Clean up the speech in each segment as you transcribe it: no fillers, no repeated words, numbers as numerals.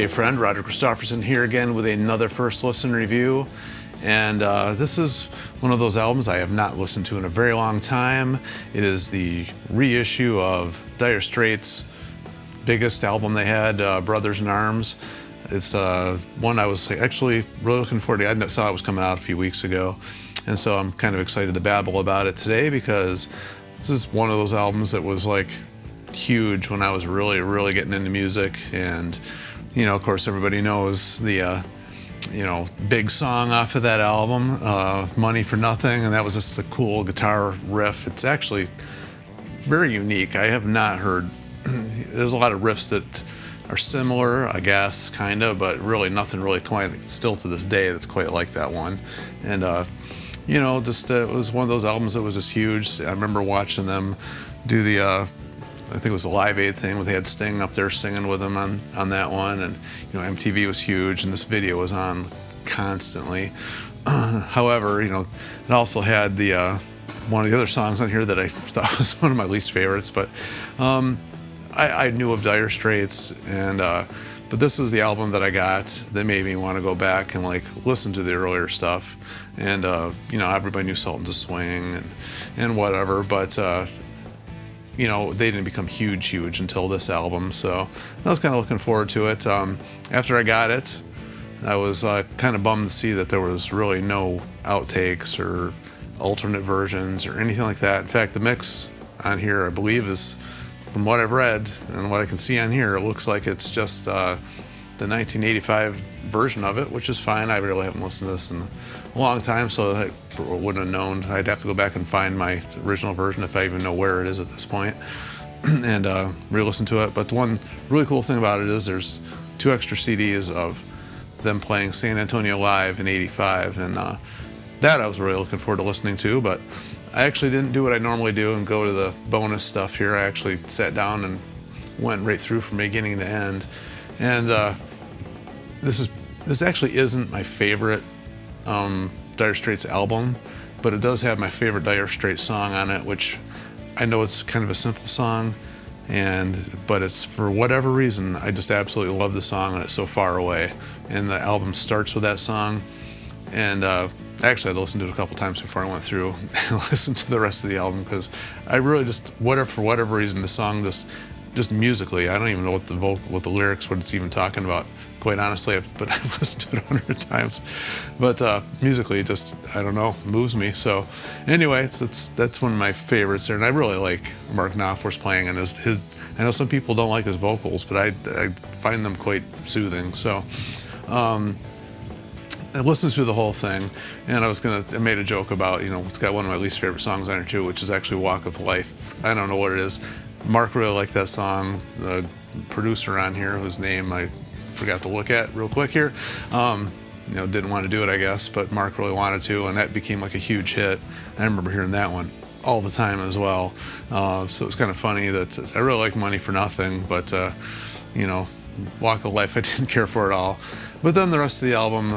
Hey friend, Roger Christofferson here again with another first listen review. And this is one of those albums I have not listened to in a very long time. It is the reissue of Dire Straits' biggest album they had, Brothers in Arms. It's one I was actually really looking forward to. I saw it was coming out a few weeks ago, and so I'm kind of excited to babble about it today because this is one of those albums that was like huge when I was really getting into music. And you know, of course, everybody knows the big song off of that album, Money for Nothing, and that was just a cool guitar riff. It's actually very unique. I have not heard, there's a lot of riffs that are similar, I guess, kind of, but really nothing really quite, still to this day, that's quite like that one. And, it was one of those albums that was just huge. I remember watching them do the, I think it was the Live Aid thing where they had Sting up there singing with them on that one, and MTV was huge, and this video was on constantly. However, it also had the one of the other songs on here that I thought was one of my least favorites, but I knew of Dire Straits, and but this was the album that I got that made me want to go back and like listen to the earlier stuff, and everybody knew Sultans of Swing and whatever, but they didn't become huge until this album, so I was kind of looking forward to it. After I got it, I was kind of bummed to see that there was really no outtakes or alternate versions or anything like that. In fact, the mix on here, I believe, is, from what I've read and what I can see on here, it looks like it's just the 1985 version of it, which is fine. I really haven't listened to this in a long time, so I wouldn't have known. I'd have to go back and find my original version if I even know where it is at this point and re-listen to it. But the one really cool thing about it is there's 2 extra CDs of them playing San Antonio Live in '85, and that I was really looking forward to listening to. But I actually didn't do what I normally do and go to the bonus stuff here. I actually sat down and went right through from beginning to end. And this actually isn't my favorite Dire Straits album, but it does have my favorite Dire Straits song on it, which I know it's kind of a simple song, but it's, for whatever reason, I just absolutely love the song, and it's So Far Away. And the album starts with that song, and I actually had to listen to it a couple times before I went through and listened to the rest of the album, because I really just, for whatever reason, the song just musically, I don't even know what the lyrics, what it's even talking about, quite honestly, but I've listened to it 100 times. But musically, it just, I don't know, moves me. So anyway, that's one of my favorites there, and I really like Mark Knopfler's playing, and his I know some people don't like his vocals, but I find them quite soothing. So I listened through the whole thing, and I made a joke about, it's got one of my least favorite songs on it too, which is actually Walk of Life. I don't know what it is. Mark really liked that song. The producer on here, whose name I forgot to look at real quick here, didn't want to do it, I guess, but Mark really wanted to, and that became like a huge hit. I remember hearing that one all the time as well. So it's kind of funny that I really like Money for Nothing, but Walk of Life I didn't care for at all. But then the rest of the album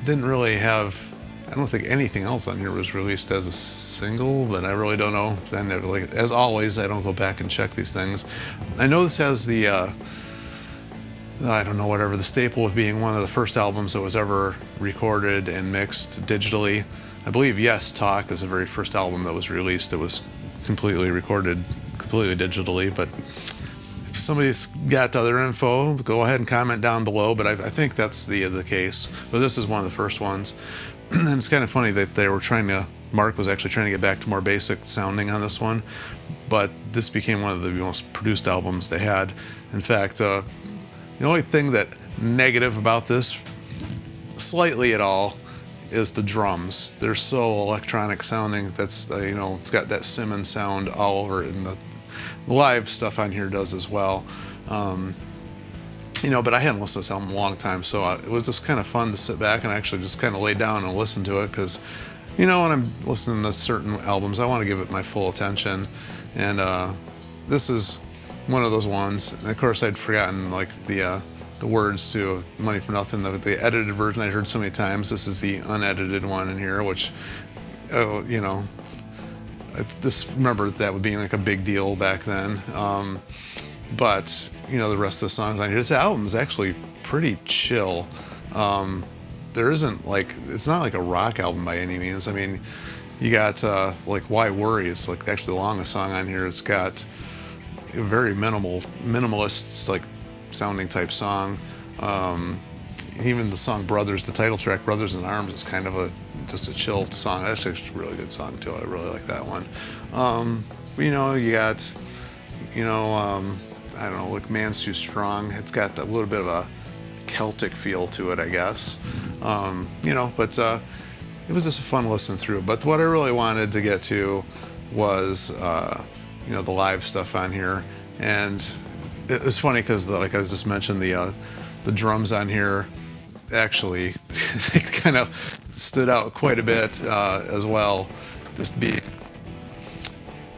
didn't really have, I don't think anything else on here was released as a single, but I really don't know. As always, I don't go back and check these things. I know this has the, the staple of being one of the first albums that was ever recorded and mixed digitally. I believe Yes Talk is the very first album that was released that was completely recorded, completely digitally. But if somebody's got other info, go ahead and comment down below. But I think that's the case. But this is one of the first ones. And it's kind of funny that Mark was actually trying to get back to more basic sounding on this one, but this became one of the most produced albums they had. In fact, the only thing that negative about this, slightly at all, is the drums. They're so electronic sounding. That's it's got that Simmons sound all over it, and the live stuff on here does as well. But I hadn't listened to this album in a long time, so it was just kind of fun to sit back and actually just kind of lay down and listen to it, because, when I'm listening to certain albums, I want to give it my full attention, and this is one of those ones. And of course, I'd forgotten like the words to Money for Nothing, the edited version I'd heard so many times. This is the unedited one in here, which, remember that being like a big deal back then. But the rest of the songs on here, this album is actually pretty chill. There isn't like, it's not like a rock album by any means. I mean, you got like Why Worry? It's like actually the longest song on here. It's got a very minimalist like sounding type song. Even the song Brothers, the title track Brothers in Arms, is kind of just a chill song. That's actually a really good song too. I really like that one. But, you know, you got, you know, I don't know, like Man's Too Strong. It's got a little bit of a Celtic feel to it, I guess. You know, but it was just a fun listen through. But what I really wanted to get to was, you know, the live stuff on here. And it's funny because, like I was just mentioned, the drums on here actually they kind of stood out quite a bit as well. Just be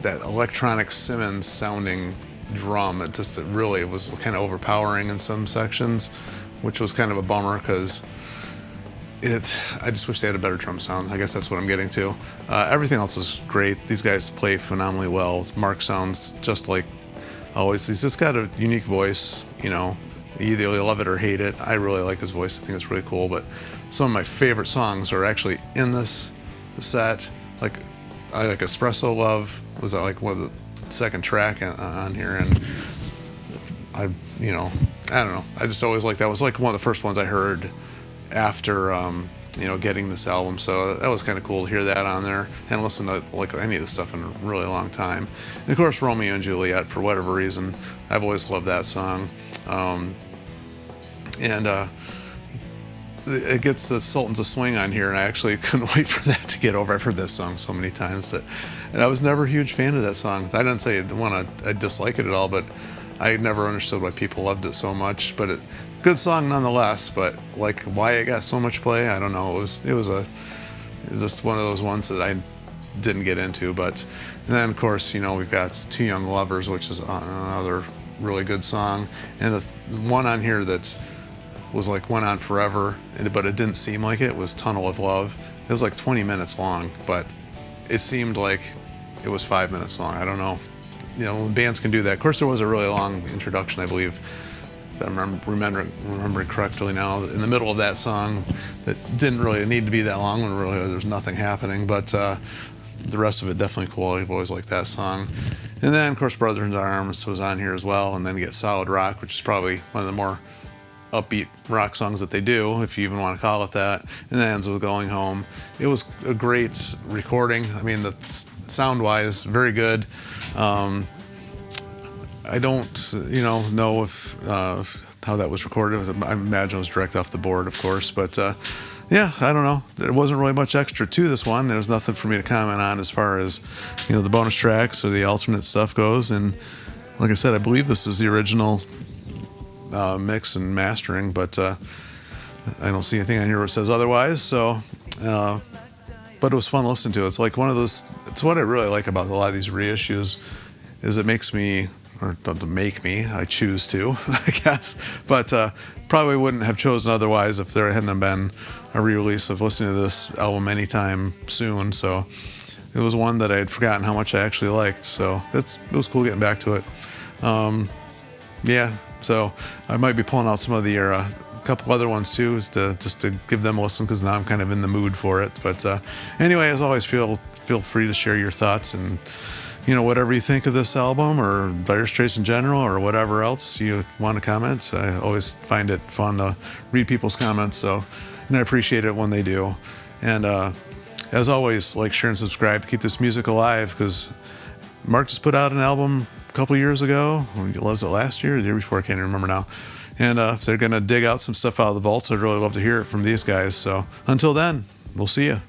that electronic Simmons sounding drum. It really was kind of overpowering in some sections, which was kind of a bummer because I just wish they had a better drum sound. I guess that's what I'm getting to. Everything else is great. These guys play phenomenally well. Mark sounds just like always. He's just got a unique voice, you know. You either love it or hate it. I really like his voice. I think it's really cool. But some of my favorite songs are actually in this set. Like I like Espresso Love was like one of the second track on here, and you know, I don't know. I just always like that. Was like one of the first ones I heard after you know, getting this album. So that was kind of cool to hear that on there and listen to like any of this stuff in a really long time. And of course, Romeo and Juliet, for whatever reason, I've always loved that song. And it gets the Sultans of Swing on here, and I actually couldn't wait for that to get over. I've heard that song so many times and I was never a huge fan of that song. I didn't say I dislike it at all, but I never understood why people loved it so much. But good song nonetheless. But like why it got so much play, I don't know. It was just one of those ones that I didn't get into. But and then of course, you know, we've got Two Young Lovers, which is another really good song, and the one on here that was like went on forever, but it didn't seem like it, was Tunnel of Love. It was like 20 minutes long, but it seemed like it was 5 minutes long. I don't know. You know, bands can do that. Of course, there was a really long introduction, I believe, if I remember correctly now, in the middle of that song that didn't really need to be that long when really there's nothing happening, but the rest of it definitely cool. I've always liked that song. And then, of course, Brothers in Arms was on here as well, and then you get Solid Rock, which is probably one of the more upbeat rock songs that they do, if you even want to call it that, and then ends with Going Home. It was a great recording. I mean, the sound-wise, very good. I don't, you know if how that was recorded. I imagine it was direct off the board, of course, but yeah, I don't know. There wasn't really much extra to this one. There was nothing for me to comment on as far as, you know, the bonus tracks or the alternate stuff goes. And like I said, I believe this is the original mix and mastering, but I don't see anything on here that says otherwise. So, but it was fun to listen to. It's like one of those. It's what I really like about a lot of these reissues, is it makes me, or doesn't make me, I choose to, I guess. But probably wouldn't have chosen otherwise if there hadn't been a re-release of listening to this album anytime soon. So it was one that I had forgotten how much I actually liked. So it was cool getting back to it. Yeah. So I might be pulling out some of a couple other ones too, just to give them a listen, because now I'm kind of in the mood for it. But anyway, as always, feel free to share your thoughts and, you know, whatever you think of this album or Dire Straits in general or whatever else you want to comment. I always find it fun to read people's comments, and I appreciate it when they do. And as always, like, share, and subscribe to keep this music alive, because Mark just put out an album a couple years ago. Was it last year or the year before? I can't even remember now. And if they're going to dig out some stuff out of the vaults, I'd really love to hear it from these guys. So until then, we'll see you.